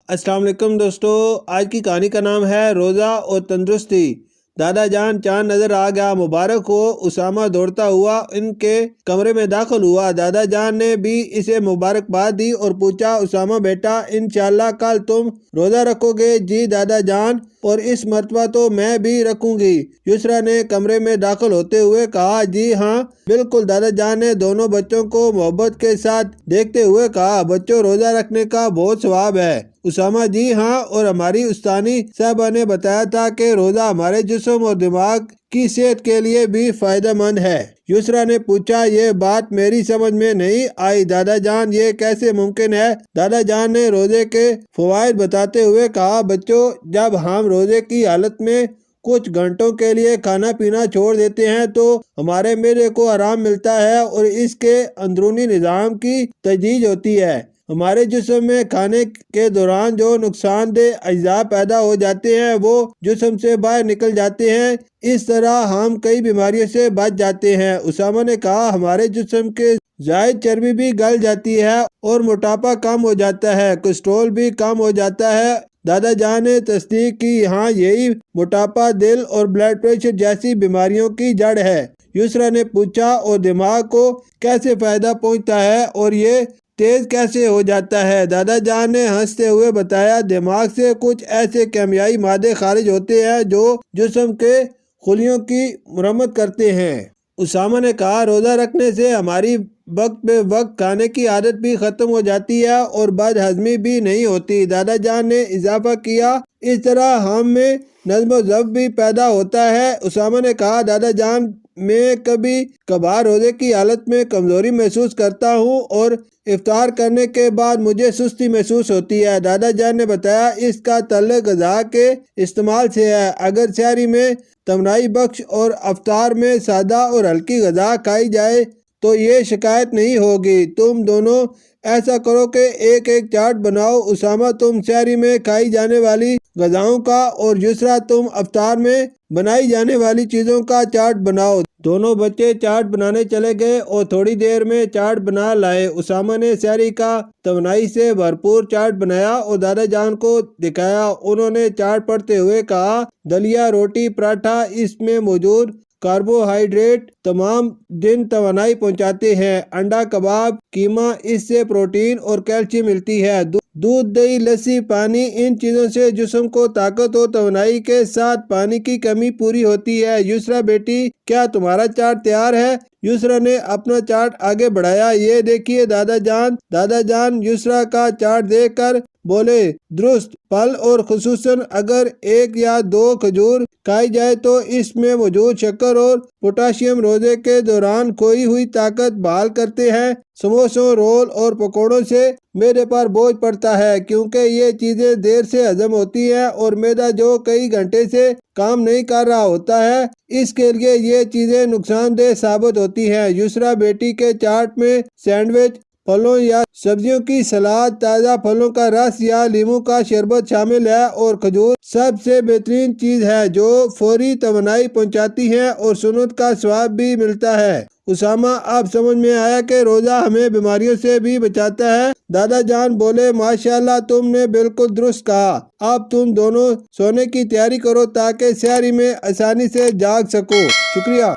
السلام علیکم دوستو، آج کی کہانی کا نام ہے روزہ اور تندرستی۔ دادا جان چاند نظر آ گیا، مبارک ہو۔ اسامہ دوڑتا ہوا ان کے کمرے میں داخل ہوا۔ دادا جان نے بھی اسے مبارکباد دی اور پوچھا، اسامہ بیٹا انشاءاللہ کل تم روزہ رکھو گے؟ جی دادا جان، اور اس مرتبہ تو میں بھی رکھوں گی، یسرا نے کمرے میں داخل ہوتے ہوئے کہا۔ جی ہاں بالکل، دادا جان نے دونوں بچوں کو محبت کے ساتھ دیکھتے ہوئے کہا۔ بچوں، روزہ رکھنے کا بہت ثواب ہے۔ اسامہ: جی ہاں، اور ہماری استانی صاحبہ نے بتایا تھا کہ روزہ ہمارے جسم اور دماغ کی صحت کے لیے بھی فائدہ مند ہے۔ یسرا نے پوچھا، یہ بات میری سمجھ میں نہیں آئی دادا جان، یہ کیسے ممکن ہے؟ دادا جان نے روزے کے فوائد بتاتے ہوئے کہا، بچوں جب ہم روزے کی حالت میں کچھ گھنٹوں کے لیے کھانا پینا چھوڑ دیتے ہیں تو ہمارے معدے کو آرام ملتا ہے اور اس کے اندرونی نظام کی تجدید ہوتی ہے۔ ہمارے جسم میں کھانے کے دوران جو نقصان دہ اجزاء پیدا ہو جاتے ہیں وہ جسم سے باہر نکل جاتے ہیں، اس طرح ہم کئی بیماریوں سے بچ جاتے ہیں۔ اسامہ نے کہا، ہمارے جسم کے زائد چربی بھی گل جاتی ہے اور موٹاپا کم ہو جاتا ہے، کولیسٹرول بھی کم ہو جاتا ہے۔ دادا جان نے تصدیق کی، ہاں یہی موٹاپا دل اور بلڈ پریشر جیسی بیماریوں کی جڑ ہے۔ یسرا نے پوچھا، اور دماغ کو کیسے فائدہ پہنچتا ہے اور یہ تیز کیسے ہو جاتا ہے؟ دادا جان نے ہنستے ہوئے بتایا، دماغ سے کچھ ایسے کیمیائی مادے خارج ہوتے ہیں جو جسم کے خلیوں کی مرمت کرتے ہیں۔ اسامہ نے کہا، روزہ رکھنے سے ہماری وقت بے وقت کھانے کی عادت بھی ختم ہو جاتی ہے اور بد ہضمی بھی نہیں ہوتی۔ دادا جان نے اضافہ کیا، اس طرح ہم میں نظم و ضبط بھی پیدا ہوتا ہے۔ اسامہ نے کہا، دادا جان میں کبھی کبھار روزے کی حالت میں کمزوری محسوس کرتا ہوں اور افطار کرنے کے بعد مجھے سستی محسوس ہوتی ہے۔ دادا جان نے بتایا، اس کا تعلق غذا کے استعمال سے ہے۔ اگر سحری میں توانائی بخش اور افطار میں سادہ اور ہلکی غذا کھائی جائے تو یہ شکایت نہیں ہوگی۔ تم دونوں ایسا کرو کہ ایک ایک چارٹ بناؤ، اسامہ تم سحری میں کھائی جانے والی غذاؤں کا اور یسرا تم افطار میں بنائی جانے والی چیزوں کا چارٹ بناؤ۔ دونوں بچے چارٹ بنانے چلے گئے اور تھوڑی دیر میں چارٹ بنا لائے۔ اسامہ نے سحری کا توانائی سے بھرپور چارٹ بنایا اور دادا جان کو دکھایا۔ انہوں نے چارٹ پڑھتے ہوئے کہا، دلیا، روٹی، پراٹھا، اس میں موجود کاربوہائیڈریٹ تمام دن توانائی پہنچاتے ہیں۔ انڈا، کباب، قیمہ، اس سے پروٹین اور کیلشیم ملتی ہے۔ دودھ، دہی، لسی، پانی، ان چیزوں سے جسم کو طاقت اور توانائی کے ساتھ پانی کی کمی پوری ہوتی ہے۔ یسرا بیٹی، کیا تمہارا چارٹ تیار ہے؟ یسرا نے اپنا چارٹ آگے بڑھایا، یہ دیکھیے دادا جان۔ دادا جان یسرا کا چارٹ دیکھ کر بولے، درست، پھل اور خصوصاً اگر 1 یا 2 کھجور کھائی جائے تو اس میں موجود شکر اور پوٹاشیم روزے کے دوران کھوئی ہوئی طاقت بحال کرتے ہیں۔ سموسوں، رول اور پکوڑوں سے معدے پر بوجھ پڑتا ہے کیونکہ یہ چیزیں دیر سے ہضم ہوتی ہیں اور معدہ جو کئی گھنٹے سے کام نہیں کر رہا ہوتا ہے اس کے لیے یہ چیزیں نقصان دہ ثابت ہوتی ہیں۔ یسرا بیٹی کے چارٹ میں سینڈوچ، پھلوں یا سبزیوں کی سلاد، تازہ پھلوں کا رس یا لیموں کا شربت شامل ہے اور کھجور سب سے بہترین چیز ہے جو فوری توانائی پہنچاتی ہے اور سنت کا ثواب بھی ملتا ہے۔ اسامہ، اب سمجھ میں آیا کہ روزہ ہمیں بیماریوں سے بھی بچاتا ہے۔ دادا جان بولے، ماشاءاللہ تم نے بالکل درست کہا۔ اب تم دونوں سونے کی تیاری کرو تاکہ سحری میں آسانی سے جاگ سکو۔ شکریہ۔